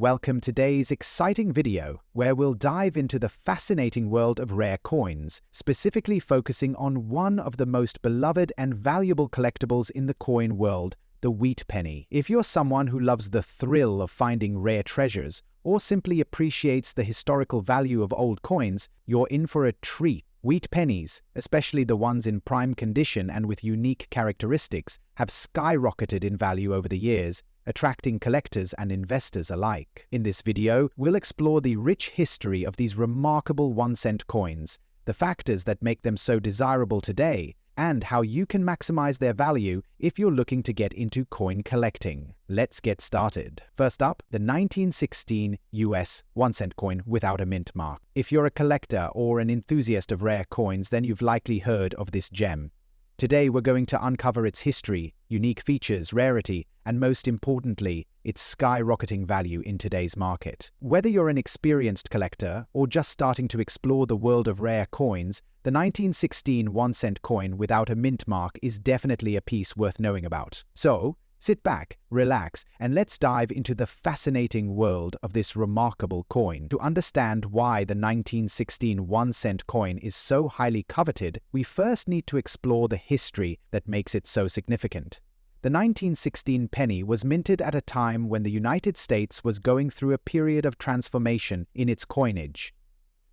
Welcome to today's exciting video, where we'll dive into the fascinating world of rare coins, specifically focusing on one of the most beloved and valuable collectibles in the coin world, the wheat penny. If you're someone who loves the thrill of finding rare treasures, or simply appreciates the historical value of old coins, you're in for a treat. Wheat pennies, especially the ones in prime condition and with unique characteristics, have skyrocketed in value over the years, attracting collectors and investors alike. In this video, we'll explore the rich history of these remarkable 1-cent coins, the factors that make them so desirable today, and how you can maximize their value if you're looking to get into coin collecting. Let's get started. First up, the 1916 US 1-cent coin without a mint mark. If you're a collector or an enthusiast of rare coins, then you've likely heard of this gem. Today, we're going to uncover its history, unique features, rarity, and most importantly, its skyrocketing value in today's market. Whether you're an experienced collector or just starting to explore the world of rare coins, the 1916 1-cent coin without a mint mark is definitely a piece worth knowing about. So, sit back, relax, and let's dive into the fascinating world of this remarkable coin. To understand why the 1916 1-cent coin is so highly coveted, we first need to explore the history that makes it so significant. The 1916 penny was minted at a time when the United States was going through a period of transformation in its coinage.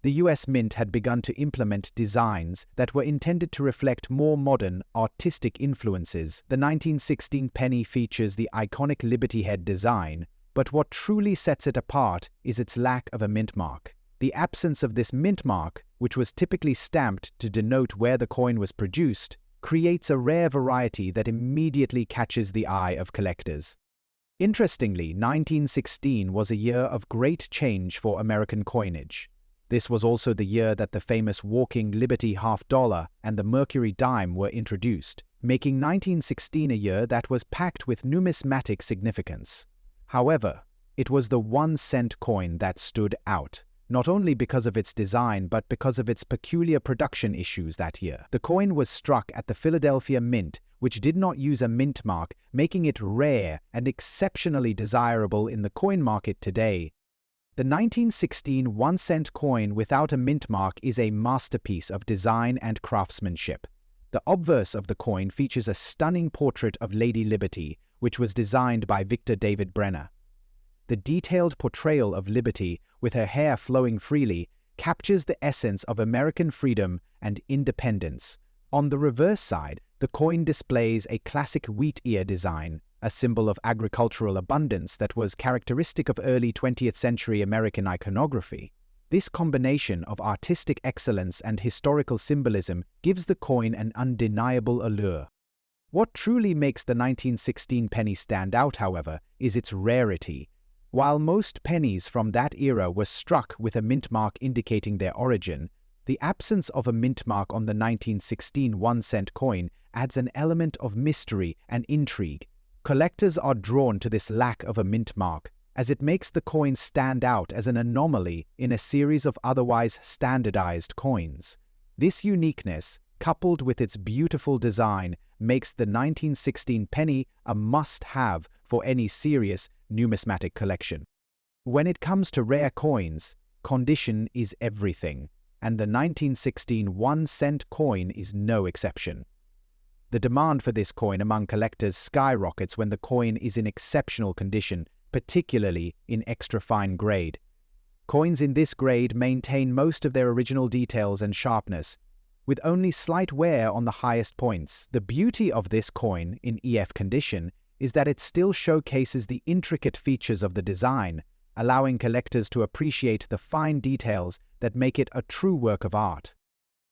The US Mint had begun to implement designs that were intended to reflect more modern, artistic influences. The 1916 penny features the iconic Liberty Head design, but what truly sets it apart is its lack of a mint mark. The absence of this mint mark, which was typically stamped to denote where the coin was produced, creates a rare variety that immediately catches the eye of collectors. Interestingly, 1916 was a year of great change for American coinage. This was also the year that the famous walking Liberty $50 and the Mercury dime were introduced, making 1916 a year that was packed with numismatic significance. However, it was the 1-cent coin that stood out, not only because of its design but because of its peculiar production issues that year. The coin was struck at the Philadelphia Mint, which did not use a mint mark, making it rare and exceptionally desirable in the coin market today. The 1916 1-cent coin without a mint mark is a masterpiece of design and craftsmanship. The obverse of the coin features a stunning portrait of Lady Liberty, which was designed by Victor David Brenner. The detailed portrayal of Liberty, with her hair flowing freely, captures the essence of American freedom and independence. On the reverse side, the coin displays a classic wheat ear design, a symbol of agricultural abundance that was characteristic of early 20th century American iconography. This combination of artistic excellence and historical symbolism gives the coin an undeniable allure. What truly makes the 1916 penny stand out, however, is its rarity. While most pennies from that era were struck with a mint mark indicating their origin, the absence of a mint mark on the 1916 1-cent coin adds an element of mystery and intrigue. Collectors are drawn to this lack of a mint mark, as it makes the coin stand out as an anomaly in a series of otherwise standardized coins. This uniqueness, coupled with its beautiful design, makes the 1916 penny a must-have for any serious numismatic collection. When it comes to rare coins, condition is everything, and the 1916 1-cent coin is no exception. The demand for this coin among collectors skyrockets when the coin is in exceptional condition, particularly in extra fine grade. Coins in this grade maintain most of their original details and sharpness, with only slight wear on the highest points. The beauty of this coin in EF condition is that it still showcases the intricate features of the design, allowing collectors to appreciate the fine details that make it a true work of art.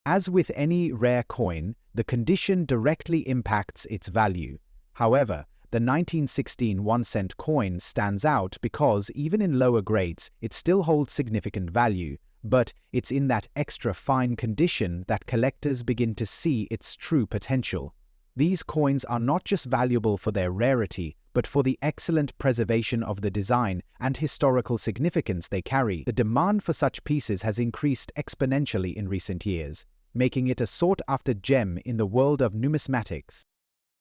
As with any rare coin, the condition directly impacts its value. However, the 1916 1-cent coin stands out because, even in lower grades, it still holds significant value, but it's in that extra fine condition that collectors begin to see its true potential. These coins are not just valuable for their rarity, but for the excellent preservation of the design and historical significance they carry. The demand for such pieces has increased exponentially in recent years, making it a sought-after gem in the world of numismatics.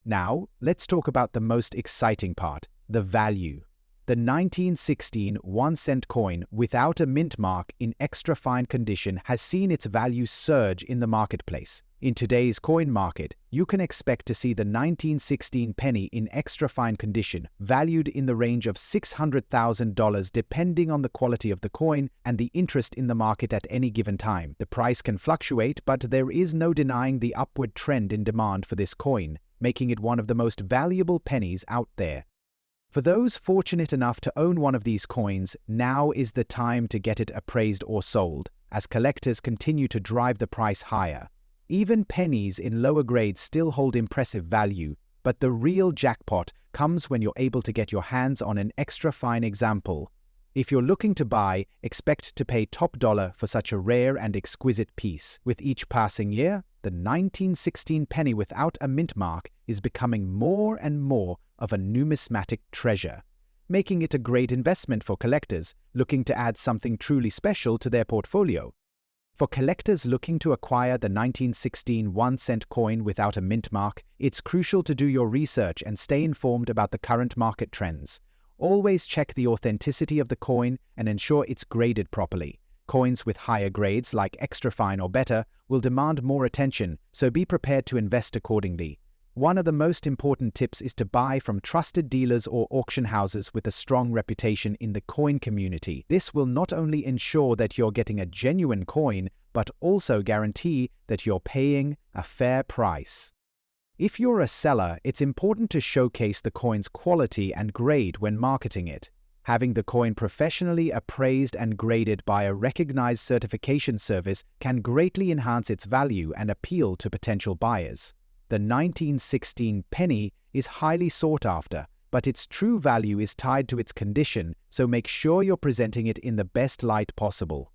Now, let's talk about the most exciting part, the value. The 1916 1-cent coin without a mint mark in extra fine condition has seen its value surge in the marketplace. In today's coin market, you can expect to see the 1916 penny in extra fine condition valued in the range of $600,000 depending on the quality of the coin and the interest in the market at any given time. The price can fluctuate, but there is no denying the upward trend in demand for this coin, making it one of the most valuable pennies out there. For those fortunate enough to own one of these coins, now is the time to get it appraised or sold, as collectors continue to drive the price higher. Even pennies in lower grades still hold impressive value, but the real jackpot comes when you're able to get your hands on an extra fine example. If you're looking to buy, expect to pay top dollar for such a rare and exquisite piece. With each passing year, the 1916 penny without a mint mark is becoming more and more of a numismatic treasure, making it a great investment for collectors looking to add something truly special to their portfolio. For collectors looking to acquire the 1916 1-cent coin without a mint mark, it's crucial to do your research and stay informed about the current market trends. Always check the authenticity of the coin and ensure it's graded properly. Coins with higher grades, like extra fine or better, will demand more attention, so be prepared to invest accordingly. One of the most important tips is to buy from trusted dealers or auction houses with a strong reputation in the coin community. This will not only ensure that you're getting a genuine coin, but also guarantee that you're paying a fair price. If you're a seller, it's important to showcase the coin's quality and grade when marketing it. Having the coin professionally appraised and graded by a recognized certification service can greatly enhance its value and appeal to potential buyers. The 1916 penny is highly sought after, but its true value is tied to its condition, so make sure you're presenting it in the best light possible.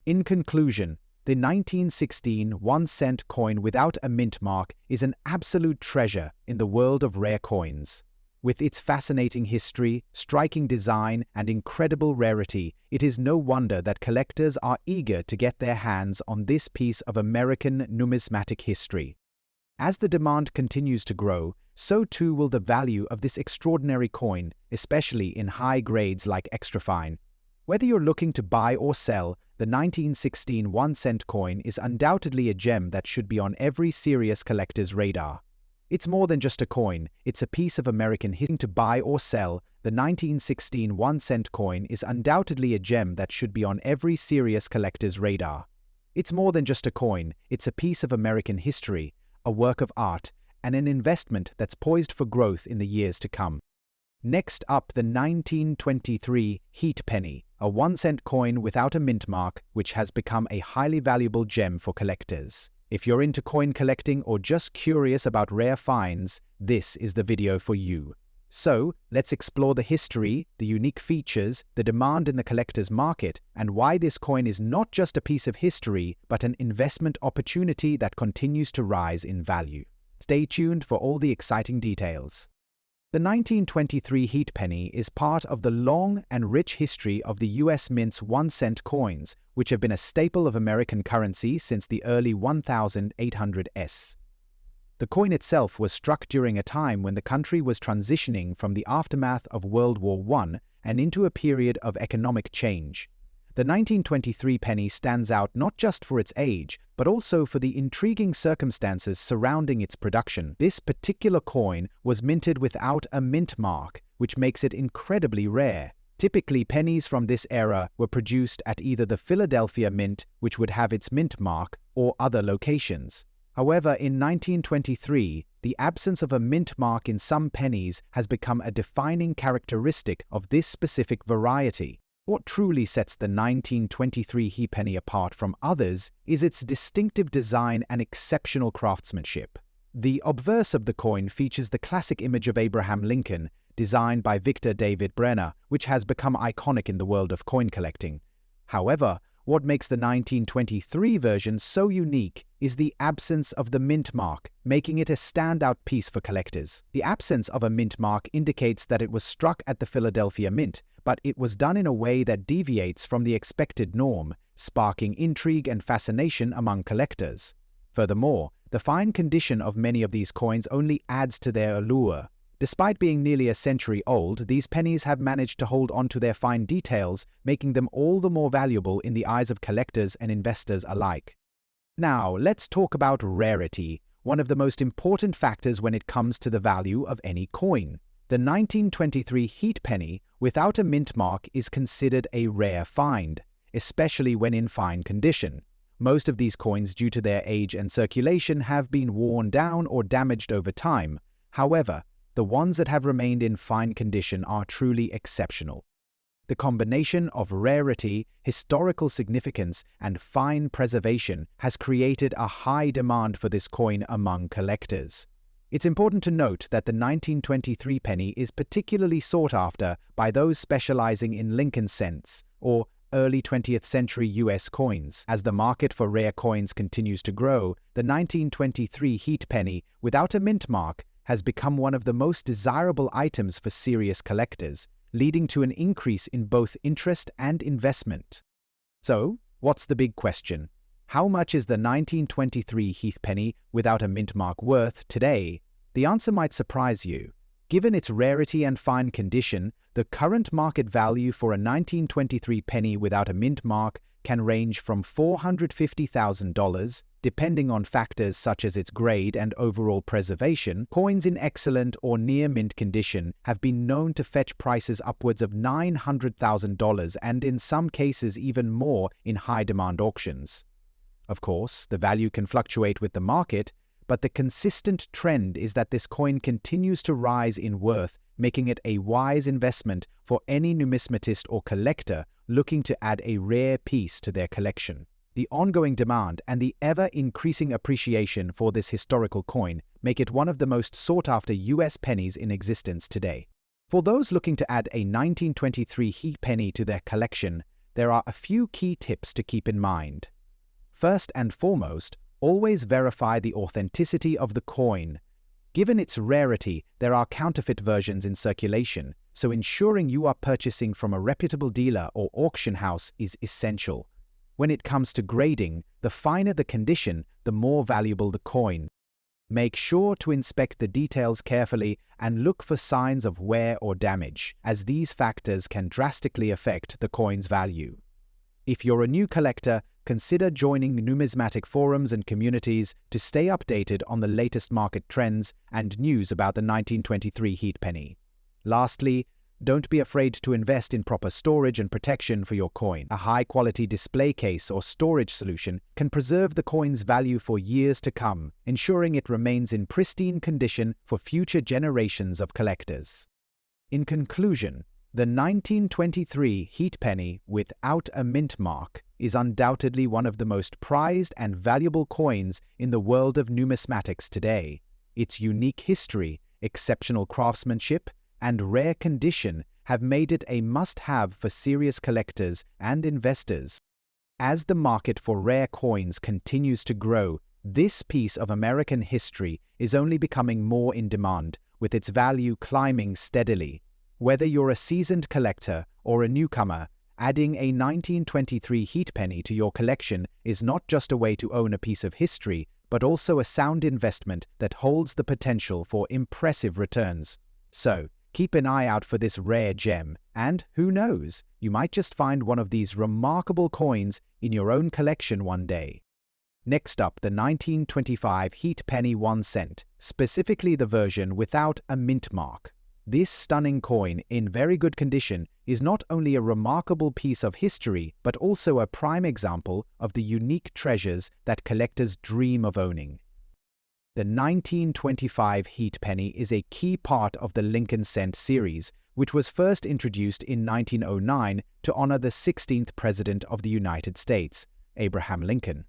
In conclusion, the 1916 1-cent coin without a mint mark is an absolute treasure in the world of rare coins. With its fascinating history, striking design, and incredible rarity, it is no wonder that collectors are eager to get their hands on this piece of American numismatic history. As the demand continues to grow, so too will the value of this extraordinary coin, especially in high grades like extra fine. Whether you're looking to buy or sell, the 1916 1-cent coin is undoubtedly a gem that should be on every serious collector's radar. It's more than just a coin, it's a piece of American history. To buy or sell, the 1916 1-cent coin is undoubtedly a gem that should be on every serious collector's radar. It's more than just a coin, it's a piece of American history, a work of art, and an investment that's poised for growth in the years to come. Next up, the 1923 Heat Penny, a 1-cent coin without a mint mark, which has become a highly valuable gem for collectors. If you're into coin collecting or just curious about rare finds, this is the video for you. So, let's explore the history, the unique features, the demand in the collector's market, and why this coin is not just a piece of history, but an investment opportunity that continues to rise in value. Stay tuned for all the exciting details. The 1923 Heat Penny is part of the long and rich history of the U.S. Mint's 1-cent coins, which have been a staple of American currency since the early 1800s. The coin itself was struck during a time when the country was transitioning from the aftermath of World War I and into a period of economic change. The 1923 penny stands out not just for its age, but also for the intriguing circumstances surrounding its production. This particular coin was minted without a mint mark, which makes it incredibly rare. Typically, pennies from this era were produced at either the Philadelphia Mint, which would have its mint mark, or other locations. However, in 1923, the absence of a mint mark in some pennies has become a defining characteristic of this specific variety. What truly sets the 1923 Heat Penny apart from others is its distinctive design and exceptional craftsmanship. The obverse of the coin features the classic image of Abraham Lincoln, designed by Victor David Brenner, which has become iconic in the world of coin collecting. However, what makes the 1923 version so unique is the absence of the mint mark, making it a standout piece for collectors. The absence of a mint mark indicates that it was struck at the Philadelphia Mint, but it was done in a way that deviates from the expected norm, sparking intrigue and fascination among collectors. Furthermore, the fine condition of many of these coins only adds to their allure, Despite being nearly a century old, these pennies have managed to hold on to their fine details, making them all the more valuable in the eyes of collectors and investors alike. Now, let's talk about rarity, one of the most important factors when it comes to the value of any coin. The 1923 heat penny without a mint mark is considered a rare find, especially when in fine condition. Most of these coins, due to their age and circulation, have been worn down or damaged over time. However, the ones that have remained in fine condition are truly exceptional. The combination of rarity, historical significance, and fine preservation has created a high demand for this coin among collectors. It's important to note that the 1923 penny is particularly sought after by those specializing in Lincoln cents, or early 20th century US coins. As the market for rare coins continues to grow, the 1923 heat penny without a mint mark has become one of the most desirable items for serious collectors, leading to an increase in both interest and investment. So, what's the big question? How much is the 1923 heath penny without a mint mark worth today? The answer might surprise you. Given its rarity and fine condition, the current market value for a 1923 penny without a mint mark can range from $450,000, depending on factors such as its grade and overall preservation. Coins in excellent or near mint condition have been known to fetch prices upwards of $900,000 and in some cases even more in high-demand auctions. Of course, the value can fluctuate with the market, but the consistent trend is that this coin continues to rise in worth, making it a wise investment for any numismatist or collector looking to add a rare piece to their collection. The ongoing demand and the ever-increasing appreciation for this historical coin make it one of the most sought-after US pennies in existence today. For those looking to add a 1923 heat penny to their collection, there are a few key tips to keep in mind. First and foremost, always verify the authenticity of the coin. Given its rarity, there are counterfeit versions in circulation, so ensuring you are purchasing from a reputable dealer or auction house is essential. When it comes to grading, the finer the condition, the more valuable the coin. Make sure to inspect the details carefully and look for signs of wear or damage, as these factors can drastically affect the coin's value. If you're a new collector, consider joining numismatic forums and communities to stay updated on the latest market trends and news about the 1923 heat penny. Lastly, don't be afraid to invest in proper storage and protection for your coin. A high-quality display case or storage solution can preserve the coin's value for years to come, ensuring it remains in pristine condition for future generations of collectors. In conclusion, the 1923 heat penny without a mint mark is undoubtedly one of the most prized and valuable coins in the world of numismatics today. Its unique history, exceptional craftsmanship, and rare condition have made it a must-have for serious collectors and investors. As the market for rare coins continues to grow, this piece of American history is only becoming more in demand, with its value climbing steadily. Whether you're a seasoned collector or a newcomer, adding a 1923 heat penny to your collection is not just a way to own a piece of history, but also a sound investment that holds the potential for impressive returns. So, keep an eye out for this rare gem, and who knows, you might just find one of these remarkable coins in your own collection one day. Next up, the 1925 heat penny 1 cent, specifically the version without a mint mark. This stunning coin, in very good condition, is not only a remarkable piece of history, but also a prime example of the unique treasures that collectors dream of owning. The 1925 heat penny is a key part of the Lincoln cent series, which was first introduced in 1909 to honor the 16th President of the United States, Abraham Lincoln.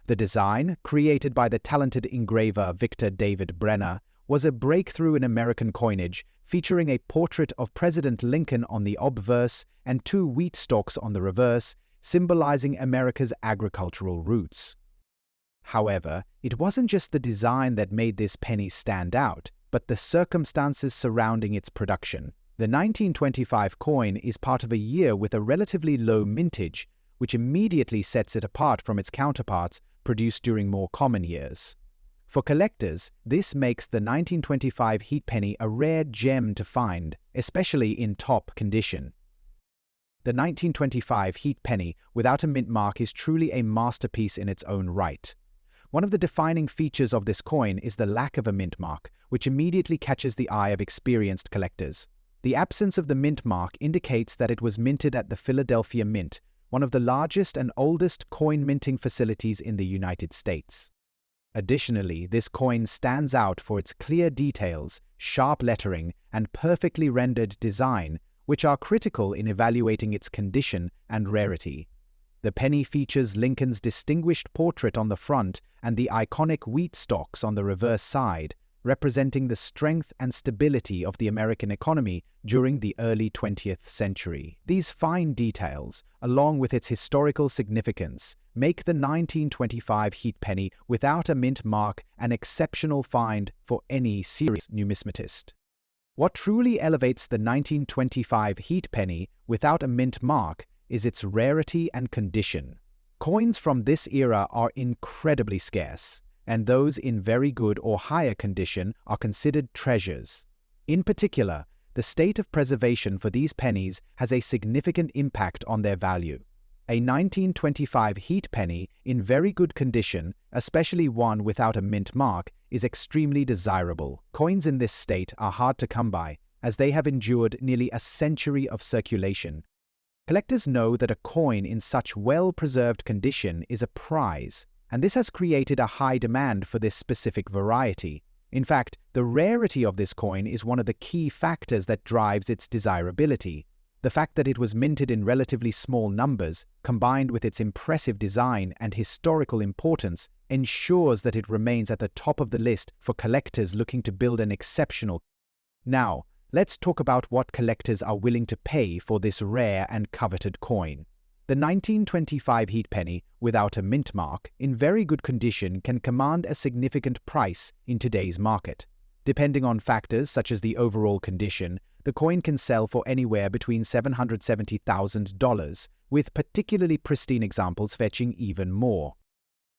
The design, created by the talented engraver Victor David Brenner, was a breakthrough in American coinage, featuring a portrait of President Lincoln on the obverse and 2 wheat stalks on the reverse, symbolizing America's agricultural roots. However, it wasn't just the design that made this penny stand out, but the circumstances surrounding its production. The 1925 coin is part of a year with a relatively low mintage, which immediately sets it apart from its counterparts produced during more common years. For collectors, this makes the 1925 Heat Penny a rare gem to find, especially in top condition. The 1925 Heat Penny without a mint mark is truly a masterpiece in its own right. One of the defining features of this coin is the lack of a mint mark, which immediately catches the eye of experienced collectors. The absence of the mint mark indicates that it was minted at the Philadelphia Mint, one of the largest and oldest coin minting facilities in the United States. Additionally, this coin stands out for its clear details, sharp lettering, and perfectly rendered design, which are critical in evaluating its condition and rarity. The penny features Lincoln's distinguished portrait on the front and the iconic wheat stalks on the reverse side, representing the strength and stability of the American economy during the early 20th century. These fine details, along with its historical significance, make the 1925 Heat Penny without a mint mark an exceptional find for any serious numismatist. What truly elevates the 1925 Heat Penny without a mint mark is its rarity and condition. Coins from this era are incredibly scarce, and those in very good or higher condition are considered treasures. In particular, the state of preservation for these pennies has a significant impact on their value. A 1925 Heat Penny in very good condition, especially one without a mint mark, is extremely desirable. Coins in this state are hard to come by, as they have endured nearly a century of circulation. Collectors know that a coin in such well-preserved condition is a prize, and this has created a high demand for this specific variety. In fact, the rarity of this coin is one of the key factors that drives its desirability. The fact that it was minted in relatively small numbers, combined with its impressive design and historical importance, ensures that it remains at the top of the list for collectors looking to build an exceptional. Now, let's talk about what collectors are willing to pay for this rare and coveted coin. The 1925 Heat Penny, without a mint mark, in very good condition can command a significant price in today's market. Depending on factors such as the overall condition, the coin can sell for anywhere between $770,000, with particularly pristine examples fetching even more.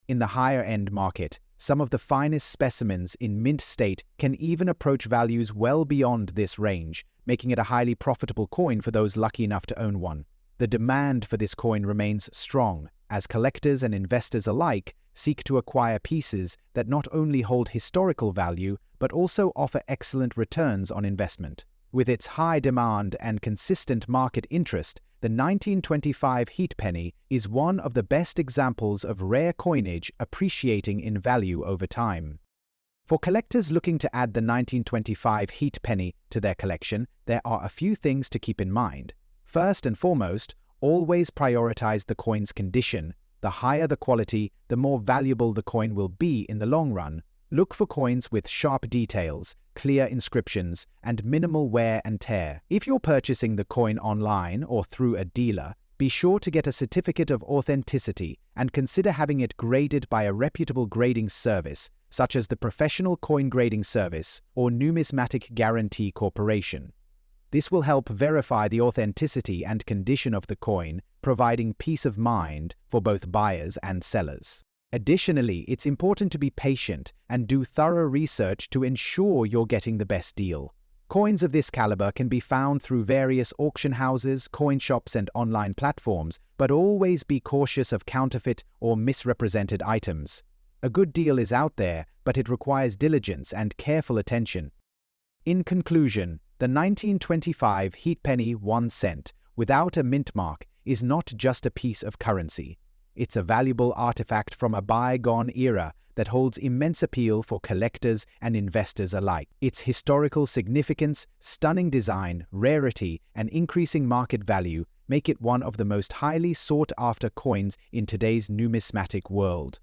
In the higher-end market, some of the finest specimens in mint state can even approach values well beyond this range, making it a highly profitable coin for those lucky enough to own one. The demand for this coin remains strong, as collectors and investors alike seek to acquire pieces that not only hold historical value, but also offer excellent returns on investment. With its high demand and consistent market interest, the 1925 Heat Penny is one of the best examples of rare coinage appreciating in value over time. For collectors looking to add the 1925 Heat Penny to their collection, there are a few things to keep in mind. First and foremost, always prioritize the coin's condition. The higher the quality, the more valuable the coin will be in the long run. Look for coins with sharp details, clear inscriptions, and minimal wear and tear. If you're purchasing the coin online or through a dealer, be sure to get a certificate of authenticity and consider having it graded by a reputable grading service, such as the Professional Coin Grading Service or Numismatic Guarantee Corporation. This will help verify the authenticity and condition of the coin, providing peace of mind for both buyers and sellers. Additionally, it's important to be patient and do thorough research to ensure you're getting the best deal. Coins of this caliber can be found through various auction houses, coin shops, and online platforms, but always be cautious of counterfeit or misrepresented items. A good deal is out there, but it requires diligence and careful attention. In conclusion, the 1925 Heat Penny 1 cent, without a mint mark, is not just a piece of currency. It's a valuable artifact from a bygone era that holds immense appeal for collectors and investors alike. Its historical significance, stunning design, rarity, and increasing market value make it one of the most highly sought-after coins in today's numismatic world.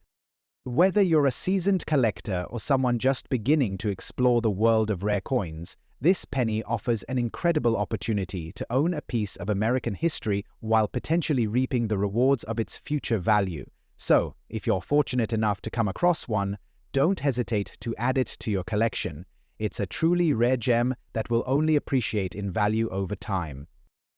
Whether you're a seasoned collector or someone just beginning to explore the world of rare coins, this penny offers an incredible opportunity to own a piece of American history while potentially reaping the rewards of its future value. So, if you're fortunate enough to come across one, don't hesitate to add it to your collection. It's a truly rare gem that will only appreciate in value over time.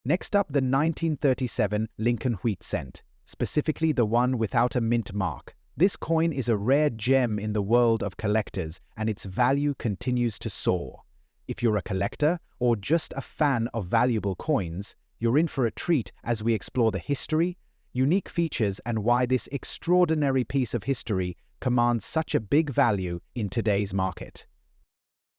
Next up, the 1937 Lincoln Wheat Cent, specifically the one without a mint mark. This coin is a rare gem in the world of collectors, and its value continues to soar. If you're a collector or just a fan of valuable coins, you're in for a treat as we explore the history, unique features, and why this extraordinary piece of history commands such a big value in today's market.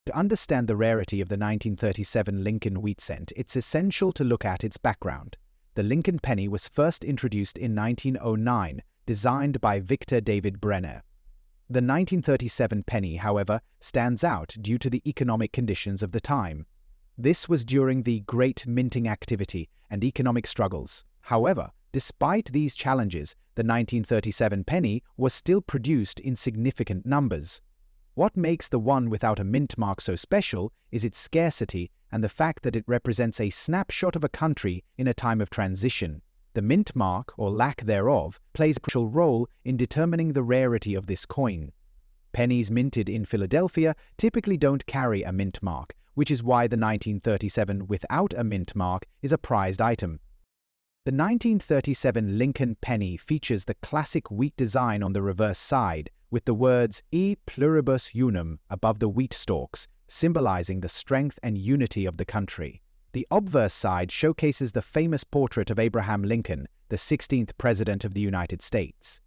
To understand the rarity of the 1937 Lincoln wheat cent, it's essential to look at its background. The Lincoln penny was first introduced in 1909, designed by Victor David Brenner. The 1937 penny, however, stands out due to the economic conditions of the time. This was during the Great Minting activity and economic struggles. However, despite these challenges, the 1937 penny was still produced in significant numbers. What makes the one without a mint mark so special is its scarcity and the fact that it represents a snapshot of a country in a time of transition. The mint mark, or lack thereof, plays a crucial role in determining the rarity of this coin. Pennies minted in Philadelphia typically don't carry a mint mark, which is why the 1937 without a mint mark is a prized item. The 1937 Lincoln penny features the classic wheat design on the reverse side, with the words E pluribus unum above the wheat stalks, symbolizing the strength and unity of the country. The obverse side showcases the famous portrait of Abraham Lincoln, the 16th President of the United States.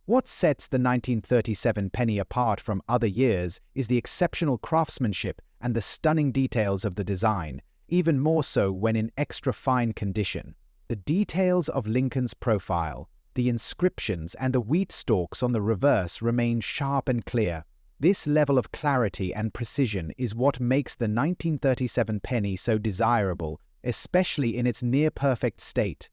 What sets the 1937 penny apart from other years is the exceptional craftsmanship and the stunning details of the design, even more so when in extra fine condition. The details of Lincoln's profile, the inscriptions, and the wheat stalks on the reverse remain sharp and clear. This level of clarity and precision is what makes the 1937 penny so desirable, especially in its near-perfect state.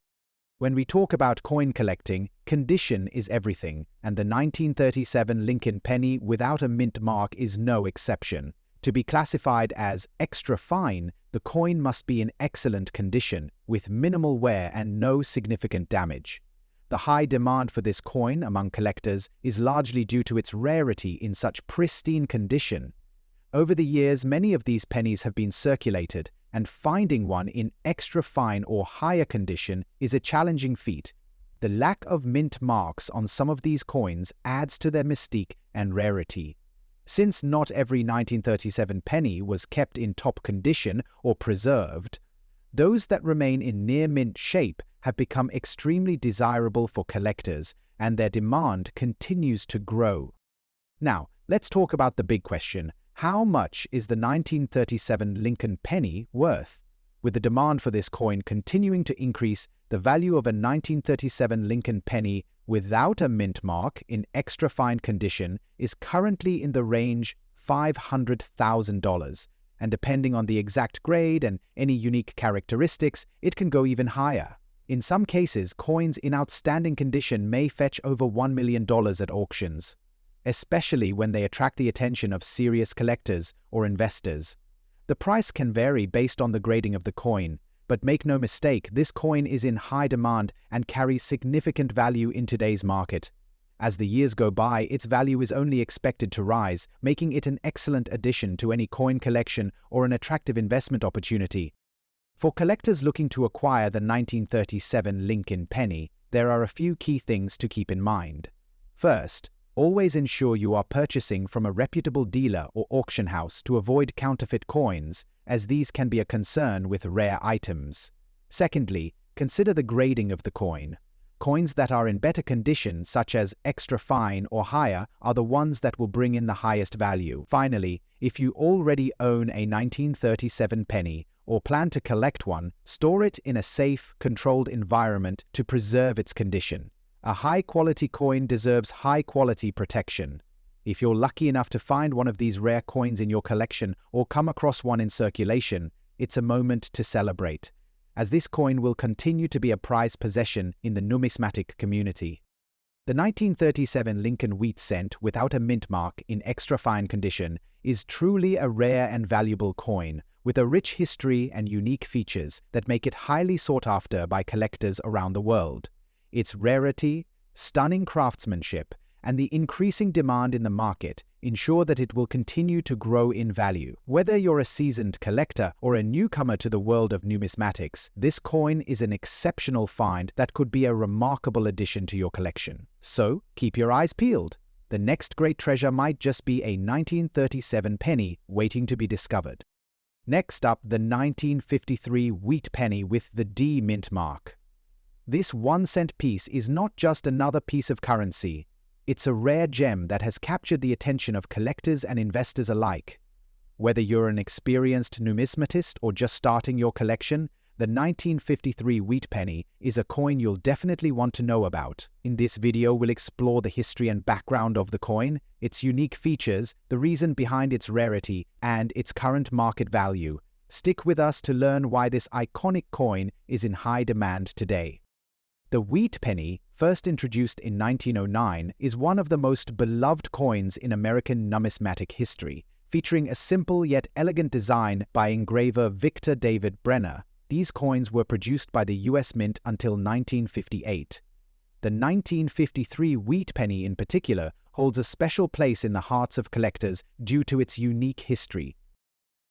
When we talk about coin collecting, condition is everything, and the 1937 Lincoln penny without a mint mark is no exception. To be classified as extra fine, the coin must be in excellent condition, with minimal wear and no significant damage. The high demand for this coin among collectors is largely due to its rarity in such pristine condition. Over the years, many of these pennies have been circulated, and finding one in extra fine or higher condition is a challenging feat. The lack of mint marks on some of these coins adds to their mystique and rarity. Since not every 1937 penny was kept in top condition or preserved, those that remain in near-mint shape have become extremely desirable for collectors, and their demand continues to grow. Now, let's talk about the big question: how much is the 1937 Lincoln penny worth? With the demand for this coin continuing to increase, the value of a 1937 Lincoln penny without a mint mark in extra fine condition is currently in the range $500,000, and depending on the exact grade and any unique characteristics, it can go even higher. In some cases, coins in outstanding condition may fetch over $1 million at auctions, especially when they attract the attention of serious collectors or investors. The price can vary based on the grading of the coin, but make no mistake, this coin is in high demand and carries significant value in today's market. As the years go by, its value is only expected to rise, making it an excellent addition to any coin collection or an attractive investment opportunity. For collectors looking to acquire the 1937 Lincoln penny, there are a few key things to keep in mind. First, always ensure you are purchasing from a reputable dealer or auction house to avoid counterfeit coins, as these can be a concern with rare items. Secondly, consider the grading of the coin. Coins that are in better condition, such as extra fine or higher, are the ones that will bring in the highest value. Finally, if you already own a 1937 penny or plan to collect one, store it in a safe, controlled environment to preserve its condition. A high-quality coin deserves high-quality protection. If you're lucky enough to find one of these rare coins in your collection or come across one in circulation, it's a moment to celebrate, as this coin will continue to be a prized possession in the numismatic community. The 1937 Lincoln wheat cent without a mint mark in extra fine condition is truly a rare and valuable coin, with a rich history and unique features that make it highly sought after by collectors around the world. Its rarity, stunning craftsmanship, and the increasing demand in the market ensure that it will continue to grow in value. Whether you're a seasoned collector or a newcomer to the world of numismatics, this coin is an exceptional find that could be a remarkable addition to your collection. So, keep your eyes peeled. The next great treasure might just be a 1937 penny waiting to be discovered. Next up, the 1953 wheat penny with the D mint mark. This 1-cent piece is not just another piece of currency. It's a rare gem that has captured the attention of collectors and investors alike. Whether you're an experienced numismatist or just starting your collection, the 1953 wheat penny is a coin you'll definitely want to know about. In this video, we'll explore the history and background of the coin, its unique features, the reason behind its rarity, and its current market value. Stick with us to learn why this iconic coin is in high demand today. The wheat penny, first introduced in 1909, is one of the most beloved coins in American numismatic history, featuring a simple yet elegant design by engraver Victor David Brenner. These coins were produced by the U.S. Mint until 1958. The 1953 wheat penny in particular holds a special place in the hearts of collectors due to its unique history.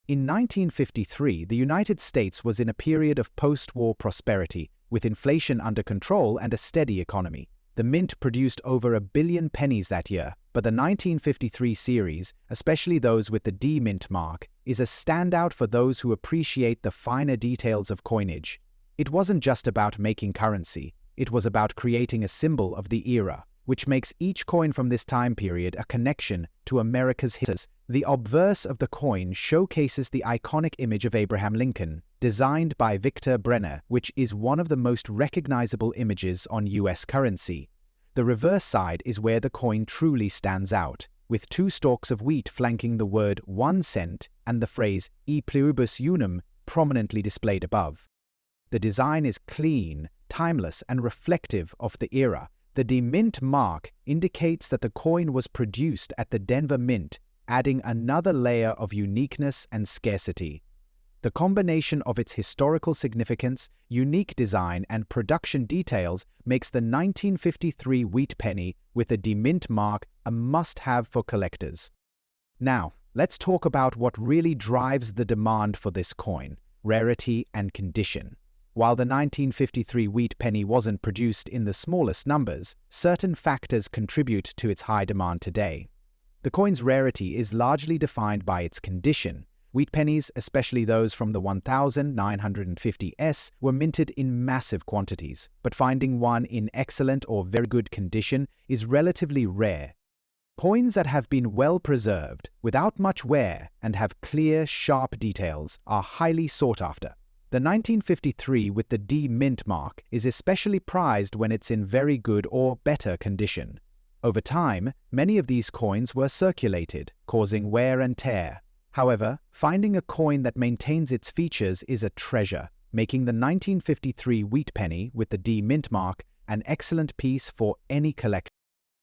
In 1953, the United States was in a period of post-war prosperity, with inflation under control and a steady economy. The Mint produced over 1 billion pennies that year, but the 1953 series, especially those with the D Mint mark, is a standout for those who appreciate the finer details of coinage. It wasn't just about making currency, it was about creating a symbol of the era, which makes each coin from this time period a connection to America's history. The obverse of the coin showcases the iconic image of Abraham Lincoln, designed by Victor Brenner, which is one of the most recognizable images on U.S. currency. The reverse side is where the coin truly stands out, with 2 stalks of wheat flanking the word 1 cent and the phrase E pluribus unum prominently displayed above. The design is clean, timeless, and reflective of the era. The D Mint mark indicates that the coin was produced at the Denver Mint, adding another layer of uniqueness and scarcity. The combination of its historical significance, unique design, and production details makes the 1953 wheat penny with the D Mint mark a must-have for collectors. Now, let's talk about what really drives the demand for this coin: rarity and condition. While the 1953 wheat penny wasn't produced in the smallest numbers, certain factors contribute to its high demand today. The coin's rarity is largely defined by its condition. Wheat pennies, especially those from the 1950s, were minted in massive quantities, but finding one in excellent or very good condition is relatively rare. Coins that have been well preserved, without much wear, and have clear, sharp details are highly sought after. The 1953 with the D Mint mark is especially prized when it's in very good or better condition. Over time, many of these coins were circulated, causing wear and tear. However, finding a coin that maintains its features is a treasure, making the 1953 wheat penny with the D Mint mark an excellent piece for any collector.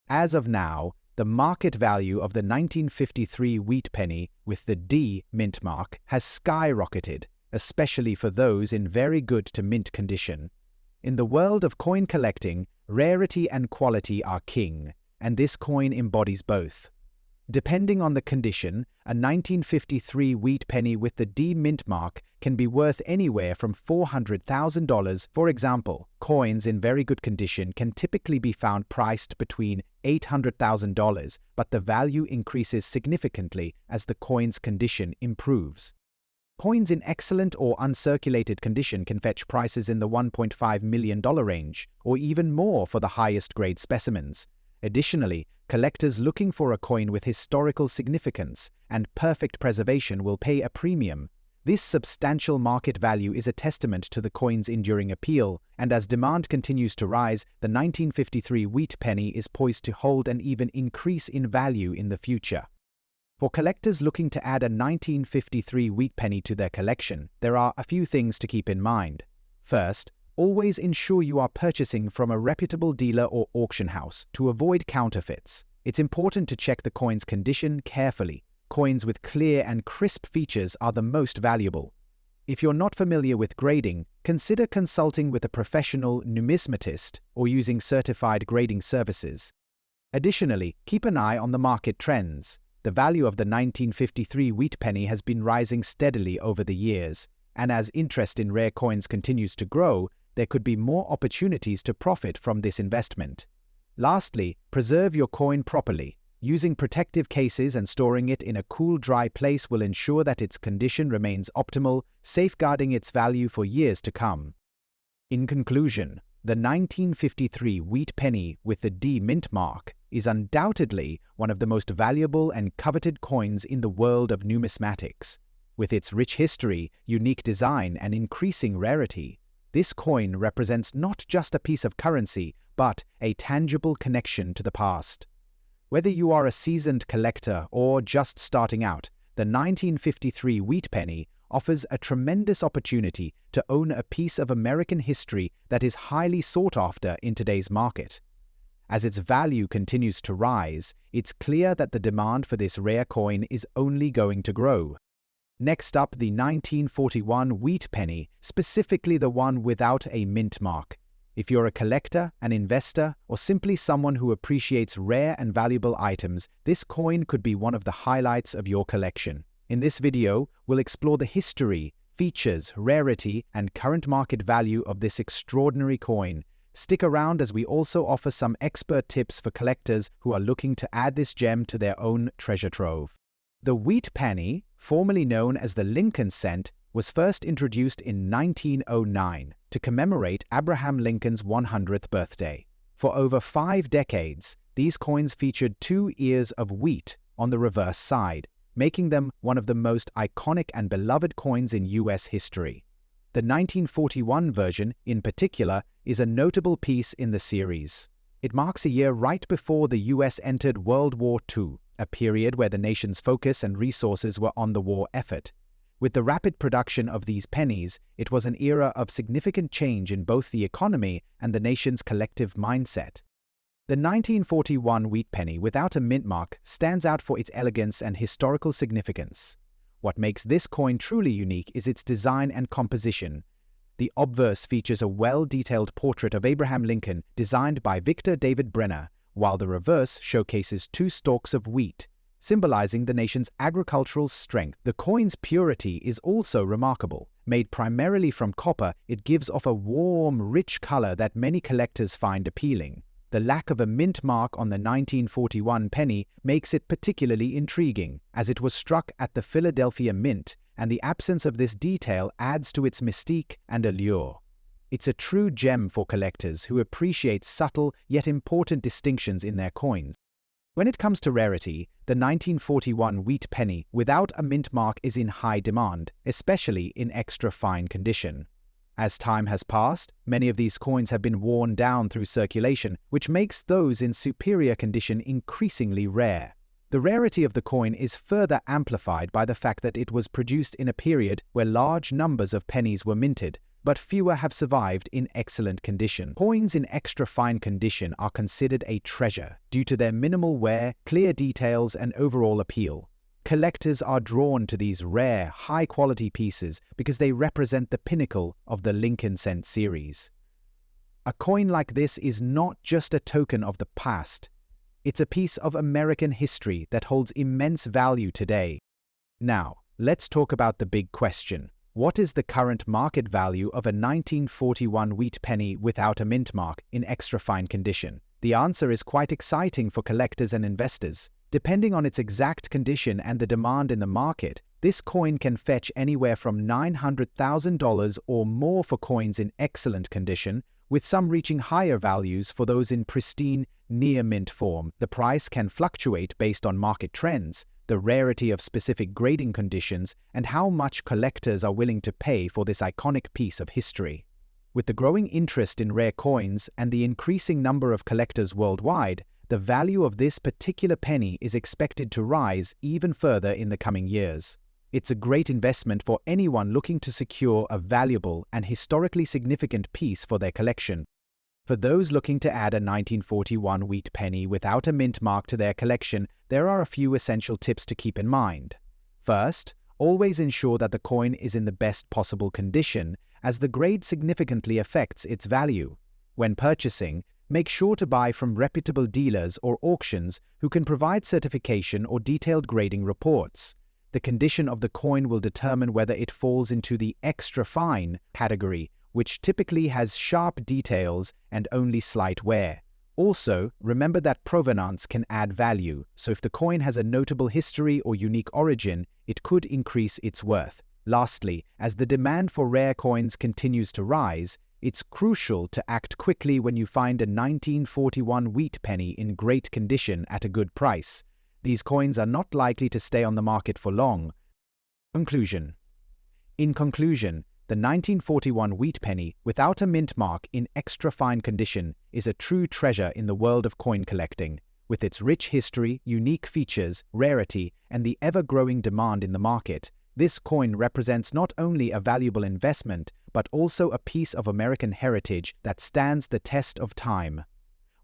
As of now, the market value of the 1953 wheat penny with the D Mint mark has skyrocketed, especially for those in very good to mint condition. In the world of coin collecting, rarity and quality are king, and this coin embodies both. Depending on the condition, a 1953 wheat penny with the D Mint mark can be worth anywhere from $400,000. For example, coins in very good condition can typically be found priced between $800,000, but the value increases significantly as the coin's condition improves. Coins in excellent or uncirculated condition can fetch prices in the $1.5 million range, or even more for the highest grade specimens. Additionally, collectors looking for a coin with historical significance and perfect preservation will pay a premium. This substantial market value is a testament to the coin's enduring appeal, and as demand continues to rise, the 1953 wheat penny is poised to hold and even increase in value in the future. For collectors looking to add a 1953 wheat penny to their collection, there are a few things to keep in mind. First, always ensure you are purchasing from a reputable dealer or auction house to avoid counterfeits. It's important to check the coin's condition carefully. Coins with clear and crisp features are the most valuable. If you're not familiar with grading, consider consulting with a professional numismatist or using certified grading services. Additionally, keep an eye on the market trends. The value of the 1953 wheat penny has been rising steadily over the years, and as interest in rare coins continues to grow, there could be more opportunities to profit from this investment. Lastly, preserve your coin properly. Using protective cases and storing it in a cool, dry place will ensure that its condition remains optimal, safeguarding its value for years to come. In conclusion, the 1953 wheat penny with the D mint mark is undoubtedly one of the most valuable and coveted coins in the world of numismatics. With its rich history, unique design, and increasing rarity, this coin represents not just a piece of currency, but a tangible connection to the past. Whether you are a seasoned collector or just starting out, the 1953 wheat penny offers a tremendous opportunity to own a piece of American history that is highly sought after in today's market. As its value continues to rise, it's clear that the demand for this rare coin is only going to grow. Next up, the 1941 wheat penny, specifically the one without a mint mark. If you're a collector, an investor, or simply someone who appreciates rare and valuable items, this coin could be one of the highlights of your collection. In this video, we'll explore the history, features, rarity, and current market value of this extraordinary coin. Stick around as we also offer some expert tips for collectors who are looking to add this gem to their own treasure trove. The wheat penny, formerly known as the Lincoln cent, was first introduced in 1909 to commemorate Abraham Lincoln's 100th birthday. For over 5 decades, these coins featured 2 ears of wheat on the reverse side, making them one of the most iconic and beloved coins in U.S. history. The 1941 version, in particular, is a notable piece in the series. It marks a year right before the U.S. entered World War II, a period where the nation's focus and resources were on the war effort. With the rapid production of these pennies, it was an era of significant change in both the economy and the nation's collective mindset. The 1941 wheat penny without a mint mark stands out for its elegance and historical significance. What makes this coin truly unique is its design and composition. The obverse features a well-detailed portrait of Abraham Lincoln designed by Victor David Brenner, while the reverse showcases 2 stalks of wheat, symbolizing the nation's agricultural strength. The coin's purity is also remarkable. Made primarily from copper, it gives off a warm, rich color that many collectors find appealing. The lack of a mint mark on the 1941 penny makes it particularly intriguing, as it was struck at the Philadelphia Mint, and the absence of this detail adds to its mystique and allure. It's a true gem for collectors who appreciate subtle yet important distinctions in their coins. When it comes to rarity, the 1941 wheat penny without a mint mark is in high demand, especially in extra fine condition. As time has passed, many of these coins have been worn down through circulation, which makes those in superior condition increasingly rare. The rarity of the coin is further amplified by the fact that it was produced in a period where large numbers of pennies were minted, but fewer have survived in excellent condition. Coins in extra fine condition are considered a treasure due to their minimal wear, clear details, and overall appeal. Collectors are drawn to these rare, high-quality pieces because they represent the pinnacle of the Lincoln cent series. A coin like this is not just a token of the past. It's a piece of American history that holds immense value today. Now, let's talk about the big question. What is the current market value of a 1941 wheat penny without a mint mark in extra fine condition? The answer is quite exciting for collectors and investors. Depending on its exact condition and the demand in the market, this coin can fetch anywhere from $900,000 or more for coins in excellent condition, with some reaching higher values for those in pristine, near-mint form. The price can fluctuate based on market trends, the rarity of specific grading conditions, and how much collectors are willing to pay for this iconic piece of history. With the growing interest in rare coins and the increasing number of collectors worldwide, the value of this particular penny is expected to rise even further in the coming years. It's a great investment for anyone looking to secure a valuable and historically significant piece for their collection. For those looking to add a 1941 wheat penny without a mint mark to their collection, there are a few essential tips to keep in mind. First, always ensure that the coin is in the best possible condition, as the grade significantly affects its value. When purchasing, Make sure to buy from reputable dealers or auctions who can provide certification or detailed grading reports. The condition of the coin will determine whether it falls into the extra fine category, which typically has sharp details and only slight wear. Also, remember that provenance can add value, so if the coin has a notable history or unique origin, it could increase its worth. Lastly, as the demand for rare coins continues to rise, it's crucial to act quickly when you find a 1941 wheat penny in great condition at a good price. These coins are not likely to stay on the market for long. Conclusion. In conclusion, the 1941 wheat penny, without a mint mark, in extra fine condition, is a true treasure in the world of coin collecting. With its rich history, unique features, rarity, and the ever-growing demand in the market, this coin represents not only a valuable investment, but also a piece of American heritage that stands the test of time.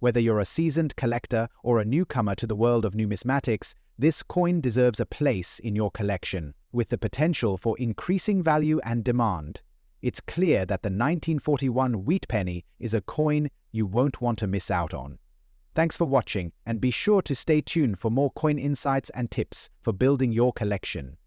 Whether you're a seasoned collector or a newcomer to the world of numismatics, this coin deserves a place in your collection, with the potential for increasing value and demand. It's clear that the 1941 wheat penny is a coin you won't want to miss out on. Thanks for watching, and be sure to stay tuned for more coin insights and tips for building your collection.